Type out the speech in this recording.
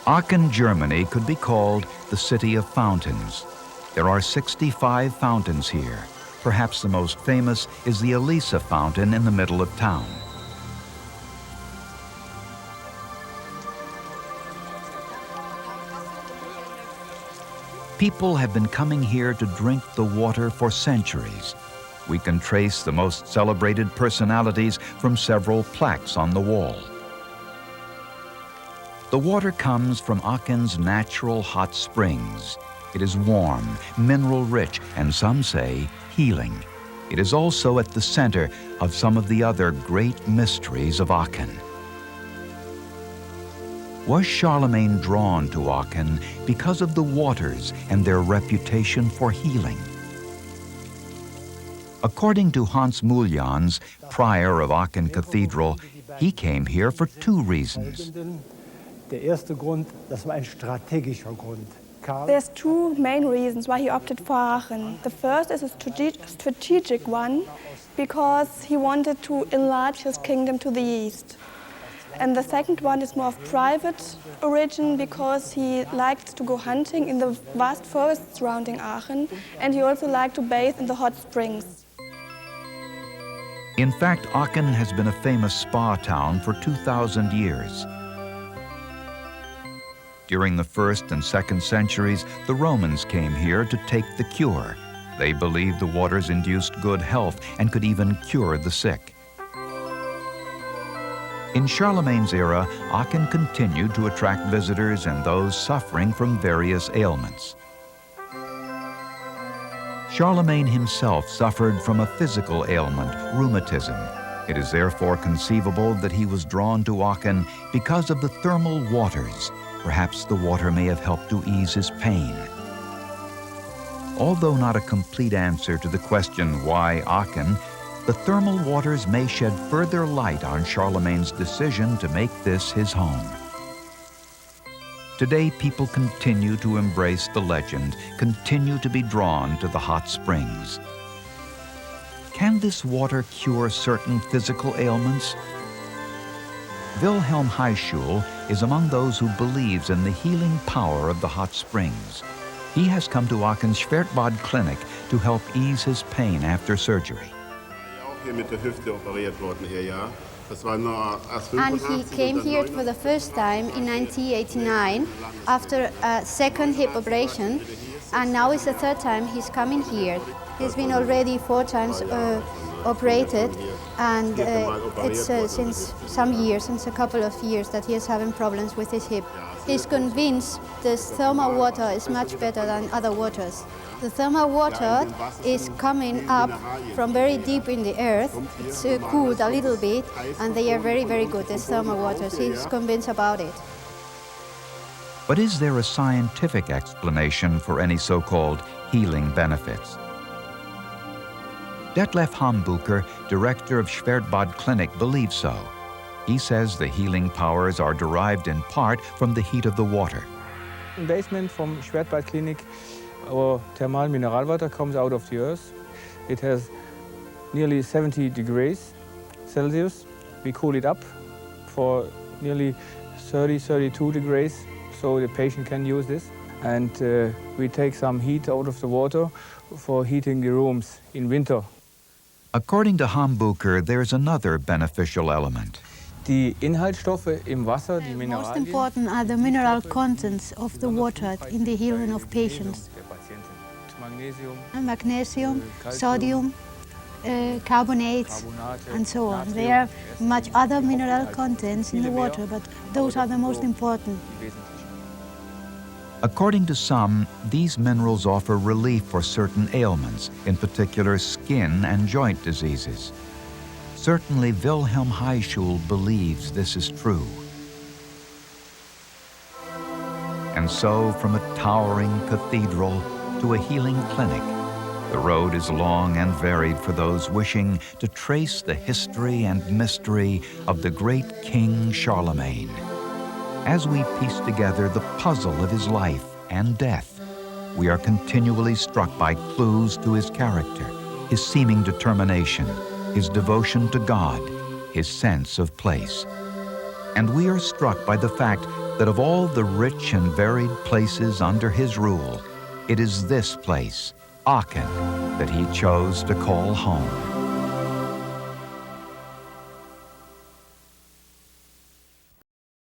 Aachen, Germany could be called the city of fountains. There are 65 fountains here. Perhaps the most famous is the Elisa fountain in the middle of town. People have been coming here to drink the water for centuries. We can trace the most celebrated personalities from several plaques on the wall. The water comes from Aachen's natural hot springs. It is warm, mineral-rich, and some say healing. It is also at the center of some of the other great mysteries of Aachen. Was Charlemagne drawn to Aachen because of the waters and their reputation for healing? According to Hans Muljans, prior of Aachen Cathedral, he came here for two reasons. There's two main reasons why he opted for Aachen. The first is a strategic one, because he wanted to enlarge his kingdom to the east. And the second one is more of private origin, because he liked to go hunting in the vast forests surrounding Aachen, and he also liked to bathe in the hot springs. In fact, Aachen has been a famous spa town for 2,000 years. During the 1st and 2nd centuries, the Romans came here to take the cure. They believed the waters induced good health and could even cure the sick. In Charlemagne's era, Aachen continued to attract visitors and those suffering from various ailments. Charlemagne himself suffered from a physical ailment, rheumatism. It is therefore conceivable that he was drawn to Aachen because of the thermal waters. Perhaps the water may have helped to ease his pain. Although not a complete answer to the question why Aachen, the thermal waters may shed further light on Charlemagne's decision to make this his home. Today, people continue to embrace the legend, continue to be drawn to the hot springs. Can this water cure certain physical ailments? Wilhelm Heischul is among those who believes in the healing power of the hot springs. He has come to Aachen's Schwertbad Clinic to help ease his pain after surgery. And he came here for the first time in 1989 after a second hip operation, and now it's the third time he's coming here. He's been already 4 times operated, and it's since some years, since a couple of years, that he is having problems with his hip. He's convinced this thermal water is much better than other waters. The thermal water is coming up from very deep in the earth. It's cooled a little bit, and they are very, very good, these thermal waters. He's convinced about it. But is there a scientific explanation for any so-called healing benefits? Detlef Hambucher, director of Schwertbad Clinic, believes so. He says the healing powers are derived in part from the heat of the water. In the basement from Schwertbad Clinic, our thermal mineral water comes out of the earth. It has nearly 70 degrees Celsius. We cool it up for nearly 32 degrees, so the patient can use this. And we take some heat out of the water for heating the rooms in winter. According to Hambucher, there's another beneficial element. Die Inhaltsstoffe im Wasser, die Mineralien. Most important are the mineral contents of the water in the healing of patients. Magnesium, sodium, carbonates, and so on. There are much other mineral contents in the water, but those are the most important. According to some, these minerals offer relief for certain ailments, in particular skin and joint diseases. Certainly, Wilhelm Heischul believes this is true. And so, from a towering cathedral to a healing clinic, the road is long and varied for those wishing to trace the history and mystery of the great King Charlemagne. As we piece together the puzzle of his life and death, we are continually struck by clues to his character, his seeming determination, his devotion to God, his sense of place. And we are struck by the fact that of all the rich and varied places under his rule, it is this place, Aachen, that he chose to call home.